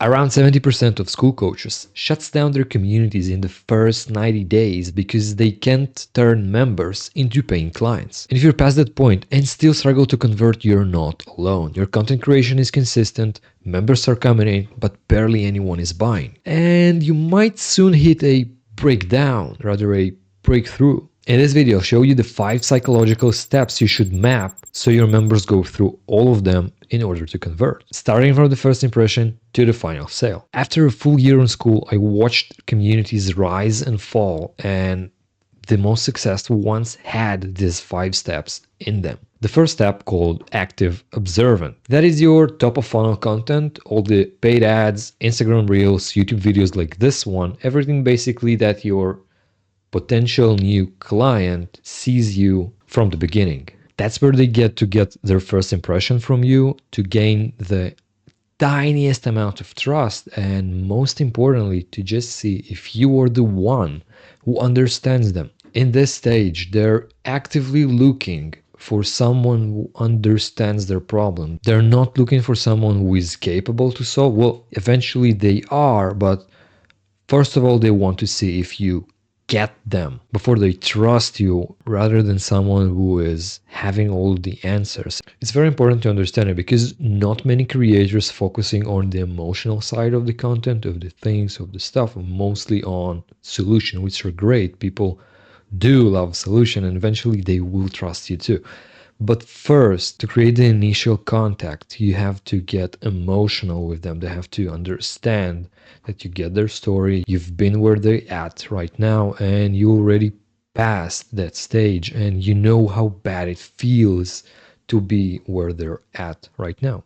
Around 70% of school coaches shuts down their communities in the first 90 days because they can't turn members into paying clients. And if you're past that point and still struggle to convert, you're not alone. Your content creation is consistent, members are coming in, but barely anyone is buying. And you might soon hit a breakdown, rather a breakthrough. In this video, I'll show you the 5 psychological steps you should map so your members go through all of them in order to convert, starting from the first impression to the final sale. After a full year on Skool, I watched communities rise and fall, and the most successful ones had these 5 steps in them. The first step, called active observant. That is your top of funnel content, all the paid ads, Instagram reels, YouTube videos like this one, everything basically that your potential new client sees you from the beginning. That's where they get their first impression from you, to gain the tiniest amount of trust, and most importantly, to just see if you are the one who understands them. In this stage, they're actively looking for someone who understands their problem. They're not looking for someone who is capable to solve. Well, eventually they are, but first of all, they want to see if you get them before they trust you, rather than someone who is having all the answers. It's very important to understand it, because not many creators focusing on the emotional side of the content, of the things, of the stuff, mostly on solution, which are great. People do love solution, and eventually they will trust you too. But first, to create the initial contact, you have to get emotional with them. They have to understand that you get their story, you've been where they're at right now, and you already passed that stage, and you know how bad it feels to be where they're at right now.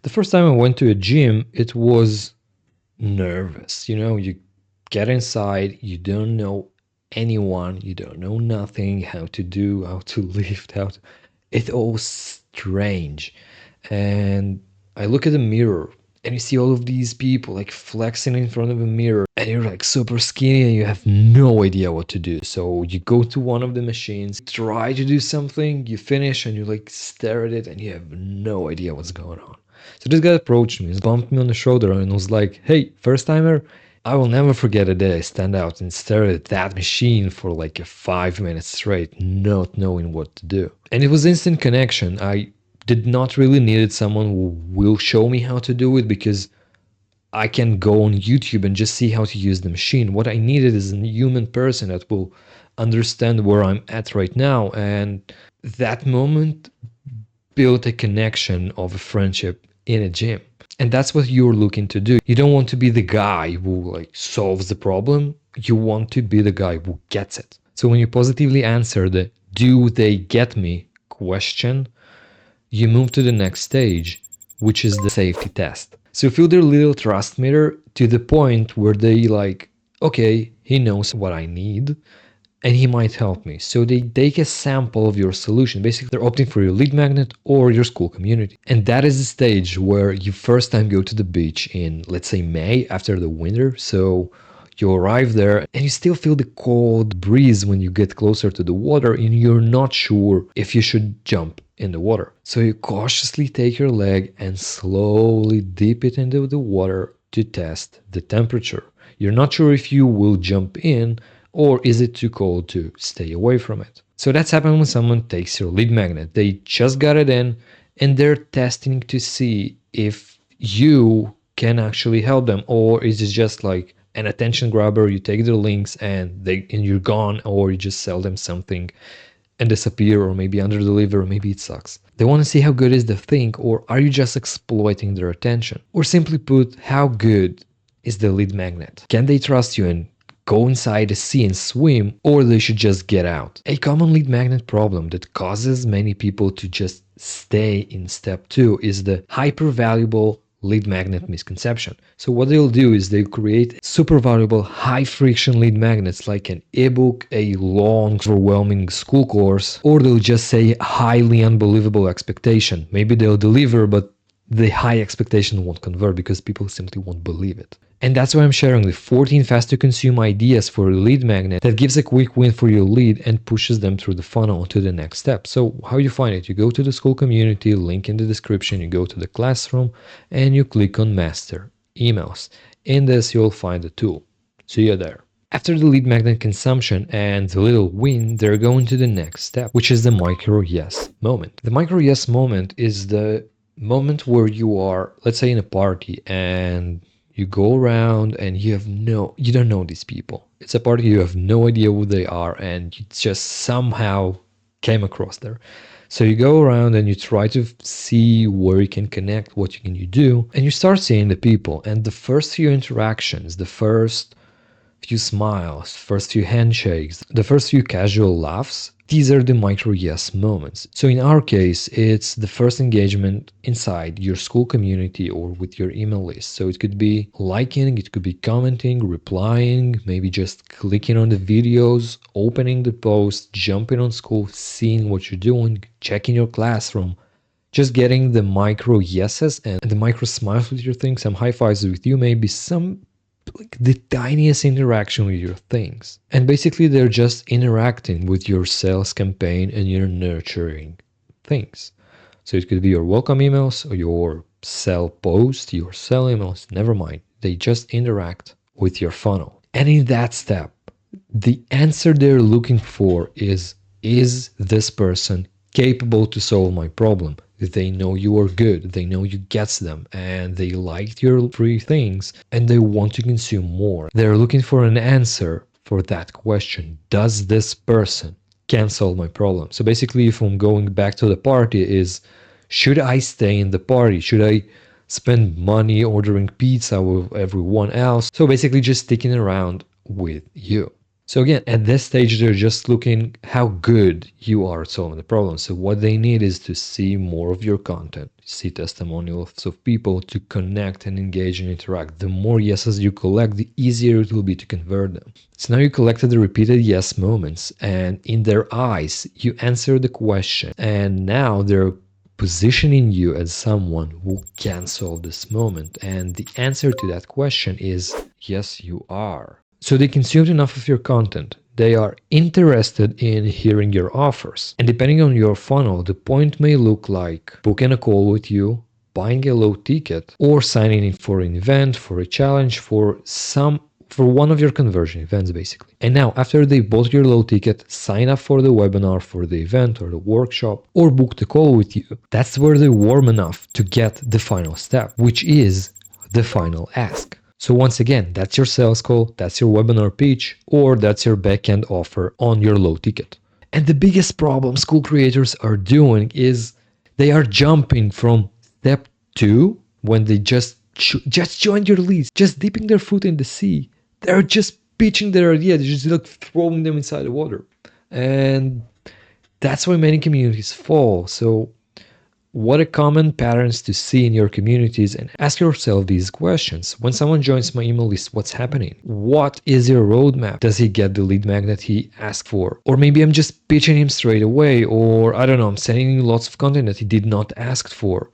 The first time I went to a gym, it was nervous. You get inside, you don't know anyone, you don't know nothing, how to do, how to lift, it's all strange. And I look at the mirror and you see all of these people like flexing in front of a mirror, and you're like super skinny and you have no idea what to do. So you go to one of the machines, try to do something, you finish and you like stare at it and you have no idea what's going on. So this guy approached me, bumped me on the shoulder and was like, "Hey, first timer, I will never forget a day I stand out and stare at that machine for like a 5 minutes straight, not knowing what to do." And it was instant connection. I did not really need someone who will show me how to do it, because I can go on YouTube and just see how to use the machine. What I needed is a human person that will understand where I'm at right now. And that moment built a connection of a friendship in a gym. And that's what you're looking to do. You don't want to be the guy who like solves the problem. You want to be the guy who gets it. So when you positively answer the "do they get me" question, you move to the next stage, which is the safety test. So you feel their little trust meter to the point where they like, okay, he knows what I need and he might help me. So they take a sample of your solution. Basically, they're opting for your lead magnet or your Skool community. And that is the stage where you first time go to the beach in, let's say, May, after the winter. So you arrive there and you still feel the cold breeze when you get closer to the water, and you're not sure if you should jump in the water. So you cautiously take your leg and slowly dip it into the water to test the temperature. You're not sure if you will jump in, or is it too cold to stay away from it. So that's happened when someone takes your lead magnet. They just got it in and they're testing to see if you can actually help them, or is it just like an attention grabber? You take their links and you're gone, or you just sell them something and disappear, or maybe under deliver, or maybe it sucks. They want to see how good is the thing, or are you just exploiting their attention? Or simply put, how good is the lead magnet? Can they trust you and go inside the sea and swim, or they should just get out? A common lead magnet problem that causes many people to just stay in step 2 is the hyper valuable lead magnet misconception. So what they'll do is they'll create super valuable high friction lead magnets like an ebook, a long overwhelming Skool course, or they'll just say highly unbelievable expectation. Maybe they'll deliver, but the high expectation won't convert because people simply won't believe it. And that's why I'm sharing the 14 fast to consume ideas for a lead magnet that gives a quick win for your lead and pushes them through the funnel to the next step. So how you find it? You go to the Skool community, link in the description, you go to the classroom and you click on master. emails. In this, you'll find the tool. See you there. After the lead magnet consumption and the little win, they're going to the next step, which is the micro yes moment. The micro yes moment is the moment where you are, let's say, in a party and you go around and you don't know these people. It's a party, you have no idea who they are, and you just somehow came across there. So you go around and you try to see where you can connect, what you can do, and you start seeing the people. And the first few interactions, the first few smiles, first few handshakes, the first few casual laughs, these are the micro yes moments. So in our case, it's the first engagement inside your Skool community or with your email list. So it could be liking, it could be commenting, replying, maybe just clicking on the videos, opening the post, jumping on Skool, seeing what you're doing, checking your classroom, just getting the micro yeses and the micro smiles with your things, some high fives with you, maybe some like the tiniest interaction with your things. And basically they're just interacting with your sales campaign and you're nurturing things. So it could be your welcome emails or your sell post, your sell emails, never mind. They just interact with your funnel. And in that step, the answer they're looking for is this person capable to solve my problem? They know you are good, they know you get them, and they liked your free things, and they want to consume more. They're looking for an answer for that question. Does this person can solve my problem? So basically, if I'm going back to the party, is should I stay in the party? Should I spend money ordering pizza with everyone else? So basically just sticking around with you. So again, at this stage, they're just looking how good you are at solving the problem. So what they need is to see more of your content, see testimonials of people to connect and engage and interact. The more yeses you collect, the easier it will be to convert them. So now you collected the repeated yes moments, and in their eyes, you answer the question, and now they're positioning you as someone who can solve this moment. And the answer to that question is yes, you are. So they consumed enough of your content. They are interested in hearing your offers. And depending on your funnel, the point may look like booking a call with you, buying a low ticket, or signing in for an event, for a challenge, for one of your conversion events, basically. And now, after they bought your low ticket, sign up for the webinar, for the event or the workshop, or book the call with you, that's where they're warm enough to get the final step, which is the final ask. So once again, that's your sales call, that's your webinar pitch, or that's your backend offer on your low ticket. And the biggest problem Skool creators are doing is they are jumping from step 2, when they just joined your leads, just dipping their foot in the sea. They're just pitching their idea, they're just like throwing them inside the water. And that's why many communities fall. So what are common patterns to see in your communities, and ask yourself these questions. When someone joins my email list, what's happening? What is your roadmap? Does he get the lead magnet he asked for? Or maybe I'm just pitching him straight away, or I don't know, I'm sending him lots of content that he did not ask for.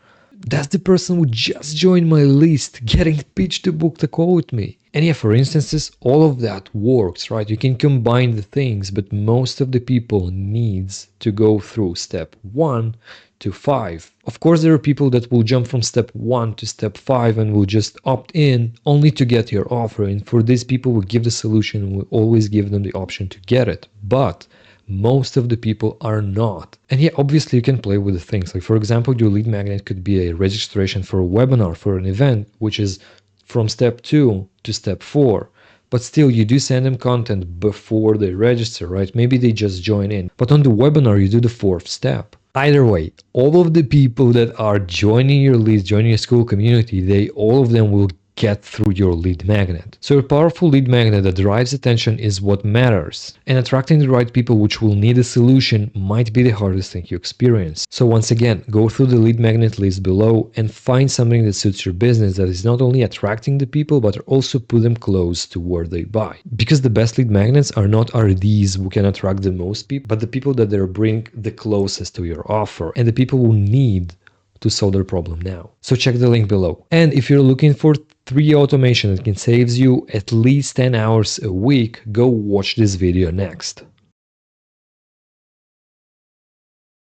That's the person who just joined my list getting pitched to book the call with me. And yeah, for instances, all of that works, right? You can combine the things, but most of the people needs to go through step 1 to 5. Of course, there are people that will jump from step 1 to step 5 and will just opt in only to get your offer. And for these people, we give the solution and we always give them the option to get it. But most of the people are not. And yeah, obviously you can play with the things. Like for example, your lead magnet could be a registration for a webinar, for an event, which is from step 2 to step 4. But still, you do send them content before they register, right? Maybe they just join in. But on the webinar, you do the 4th step. Either way, all of the people that are joining your leads, joining your Skool community, all of them will get through your lead magnet. So a powerful lead magnet that drives attention is what matters. And attracting the right people which will need a solution might be the hardest thing you experience. So once again, go through the lead magnet list below and find something that suits your business, that is not only attracting the people, but also put them close to where they buy. Because the best lead magnets are these who can attract the most people, but the people that they bring the closest to your offer, and the people who need to solve their problem now. So check the link below. And if you're looking for 3 automation that can save you at least 10 hours a week, go watch this video next.